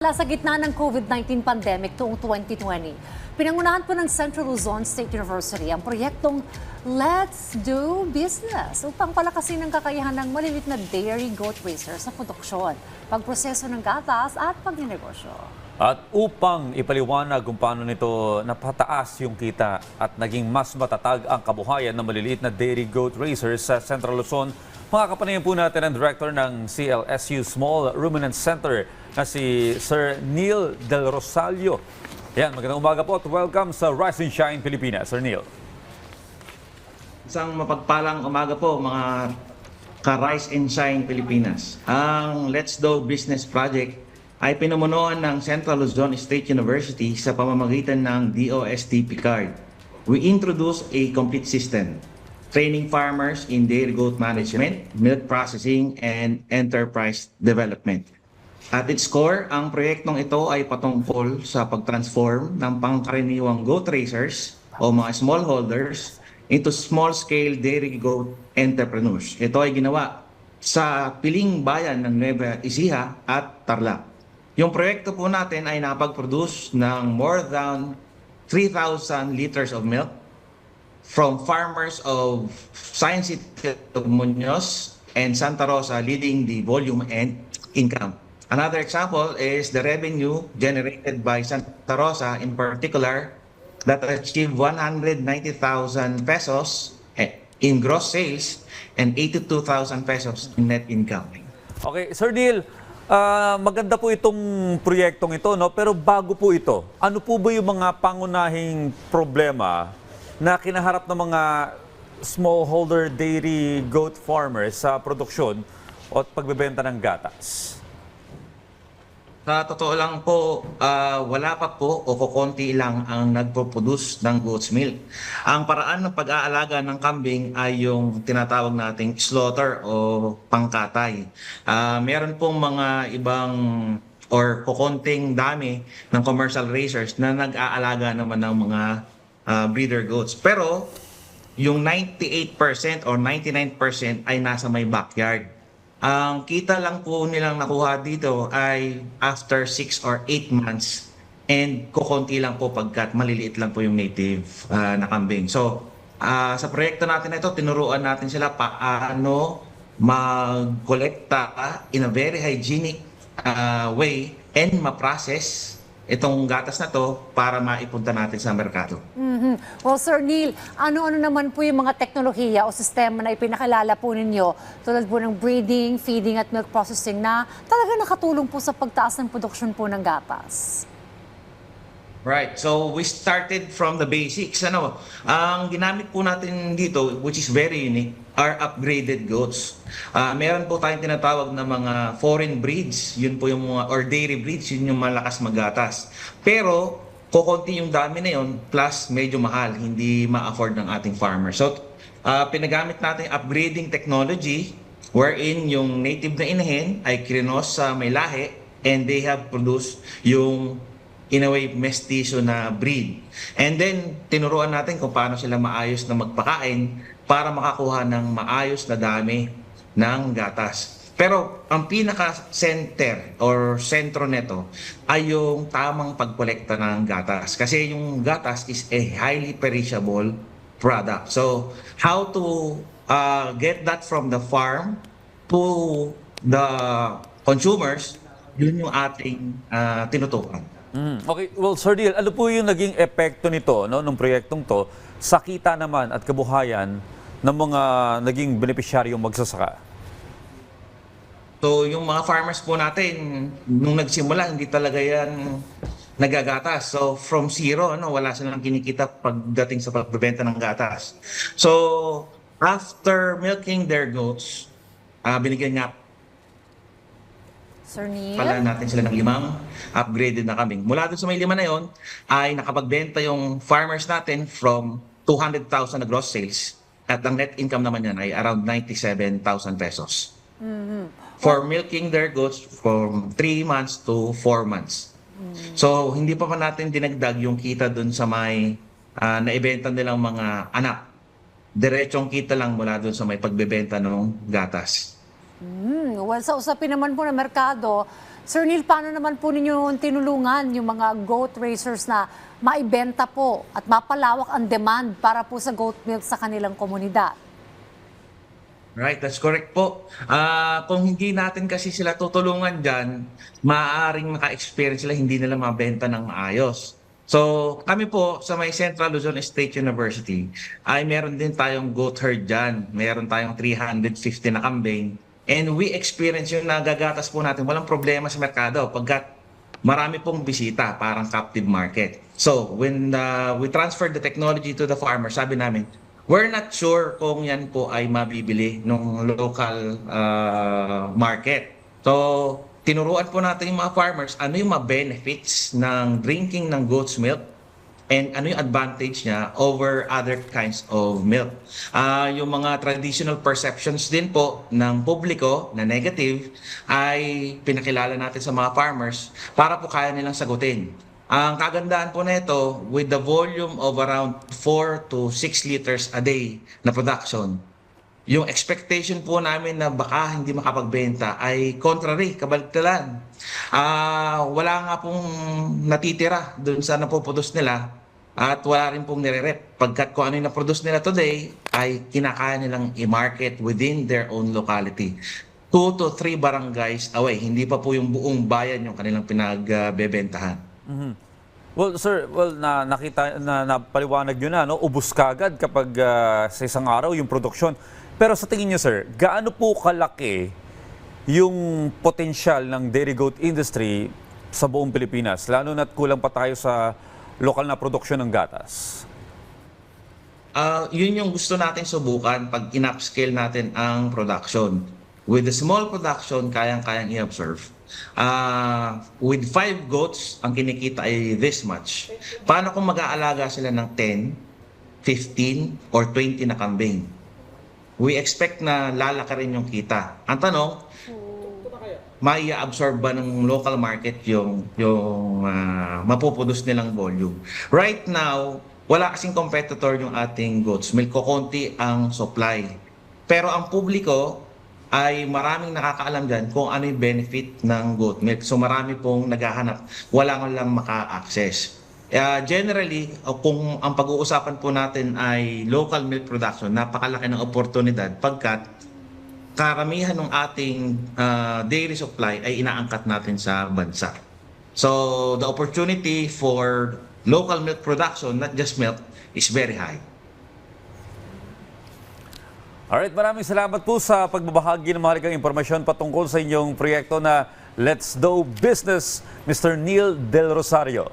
Sa gitna ng COVID-19 pandemic noong 2020, pinangunahan po ng Central Luzon State University ang proyektong Let's Do Business upang palakasin ang kakayahan ng malilit na dairy goat racer sa produksyon, pagproseso ng gatas at pagninegosyo. At upang ipaliwanag kung paano nito napataas yung kita at naging mas matatag ang kabuhayan ng maliliit na dairy goat racers sa Central Luzon, makakapanayan po natin ang director ng CLSU Small Ruminant Center na si Sir Neil Del Rosario. Yan, magandang umaga po at welcome sa Rise and Shine Pilipinas, Sir Neil. Isang mapagpalang umaga po mga ka-Rise and Shine Pilipinas. Ang Let's Do Business Project ay pinumunuan ng Central Luzon State University sa pamamagitan ng DOST Picard. We introduce a complete system, training farmers in dairy goat management, milk processing, and enterprise development. At its core, ang proyektong ito ay patungkol sa pag-transform ng pangkaraniwang goat racers o mga smallholders into small-scale dairy goat entrepreneurs. Ito ay ginawa sa piling bayan ng Nueva Ecija at Tarlac. Yung proyekto po natin ay napag-produce ng more than 3,000 liters of milk from farmers of Science City of Muñoz and Santa Rosa, leading the volume and income. Another example is the revenue generated by Santa Rosa in particular that achieved 190,000 pesos in gross sales and 82,000 pesos in net income. Okay, Sir Neil, maganda po itong proyektong ito, no? Pero bago po ito, ano po ba yung mga pangunahing problema na kinaharap ng mga smallholder dairy goat farmers sa produksyon o pagbebenta ng gatas? Sa totoo lang po, wala pa po o kukonti lang ang nagpo-produce ng goat's milk. Ang paraan ng pag-aalaga ng kambing ay yung tinatawag nating slaughter o pangkatay. Meron pong mga ibang or kukonting dami ng commercial racers na nag-aalaga naman ng mga breeder goats. Pero yung 98% or 99% ay nasa may backyard. Ang kita lang po nilang nakuha dito ay after 6 or 8 months and kukonti lang po pagkat maliliit lang po yung native na kambing. So, sa proyekto natin ito, tinuruan natin sila paano mag-kolekta in a very hygienic way and ma-process itong gatas na to para maipunta natin sa merkado. Well, Sir Neil, ano-ano naman po yung mga teknolohiya o sistema na ipinakalala po ninyo tulad po ng breeding, feeding at milk processing na talaga nakatulong po sa pagtaas ng produksyon po ng gatas? Right. So we started from the basics. Ang ginamit po natin dito, which is very unique, are upgraded goats. Meron po tayong tinatawag na mga foreign breeds, yun po yung mga, or dairy breeds, yun yung malakas magatas. Pero kukunti yung dami na yun, plus medyo mahal, hindi ma-afford ng ating farmer. So pinagamit natin upgrading technology, wherein yung native na inahin ay krinos sa may lahi, and they have produced yung in a way, mestizo na breed. And then, tinuruan natin kung paano sila maayos na magpakain para makakuha ng maayos na dami ng gatas. Pero, ang pinaka-center or sentro neto ay yung tamang pagkolekta ng gatas. Kasi yung gatas is a highly perishable product. So, how to get that from the farm to the consumers, yun yung ating tinutukan. Okay, well, Sir Neil, ano po yung naging epekto nito, no, ng proyektong to sa kita naman at kabuhayan ng mga naging benepisyaryong magsasaka? So, yung mga farmers po natin, nung nagsimula, hindi talaga yan nagagatas. So, from zero, wala silang kinikita pagdating sa pagbebenta ng gatas. So, after milking their goats, binigyan niya Sir Neil? pala natin sila ng 5 upgraded na kambing. Mula doon sa may 5 na yon ay nakapagbenta yung farmers natin from 200,000 na gross sales at ang net income naman yan ay around 97,000 pesos. For milking their goats from 3 months to 4 months. So, hindi pa natin dinagdag yung kita doon sa may naibenta nilang mga anak. Diretsong kita lang mula doon sa may pagbebenta ng gatas. Well, sa usapin naman po ng merkado, Sir Neil, paano naman po ninyo tinulungan yung mga goat raisers na maibenta po at mapalawak ang demand para po sa goat milk sa kanilang komunidad? Right, that's correct po. Kung hindi natin kasi sila tutulungan dyan, maaaring maka-experience sila, hindi nila mabenta ng maayos. So, kami po sa may Central Luzon State University ay meron din tayong goat herd dyan. Meron tayong 350 na kambing. And we experience yung nagagatas po natin. Walang problema sa merkado pagkat marami pong bisita, parang captive market. So, when we transferred the technology to the farmer, sabi namin, we're not sure kung yan po ay mabibili ng local market. So, tinuruan po natin yung mga farmers ano yung mga benefits ng drinking ng goat's milk and ano yung advantage niya over other kinds of milk. Yung mga traditional perceptions din po ng publiko na negative ay pinakilala natin sa mga farmers para po kaya nilang sagutin. Ang kagandahan po nito, with the volume of around 4 to 6 liters a day na production, yung expectation po namin na baka hindi makapagbenta ay contrary, kabaligtaran. Wala nga pong natitira dun sa napoproduce nila at wala rin pong nire-rep. Pagkat kung ano yung naproduce nila today ay kinakaya nilang i-market within their own locality. 2 to 3 barangays away, hindi pa po yung buong bayan yung kanilang pinagbebentahan. Well, sir, nakita na napaliwanag nyo na, no? Ubus kagad kapag sa isang araw yung produksyon. Pero sa tingin nyo, sir, gaano po kalaki yung potensyal ng dairy goat industry sa buong Pilipinas? Lalo na't kulang pa tayo sa lokal na produksyon ng gatas. Yun yung gusto natin subukan pag in-upscale natin ang production. With the small production, kayang-kayang i-observe. With 5 goats, ang kinikita ay this much. Paano kung mag-aalaga sila ng 10, 15, or 20 na kambing? We expect na lalaki rin yung kita. Ang tanong, mai-absorb ba ng local market yung mapuproduce nilang volume? Right now, wala kasing competitor yung ating goats milk. Kukunti ang supply. Pero ang publiko ay maraming nakakaalam dyan kung ano yung benefit ng goat milk. So marami pong naghahanap, wala nga lang maka-access. Generally, kung ang pag-uusapan po natin ay local milk production, napakalaki ng oportunidad pagkat karamihan ng ating dairy supply ay inaangkat natin sa bansa. So the opportunity for local milk production, not just milk, is very high. Alright, maraming salamat po sa pagbabahagi ng mahalagang impormasyon patungkol sa inyong proyekto na Let's Do Business, Mr. Neil Del Rosario.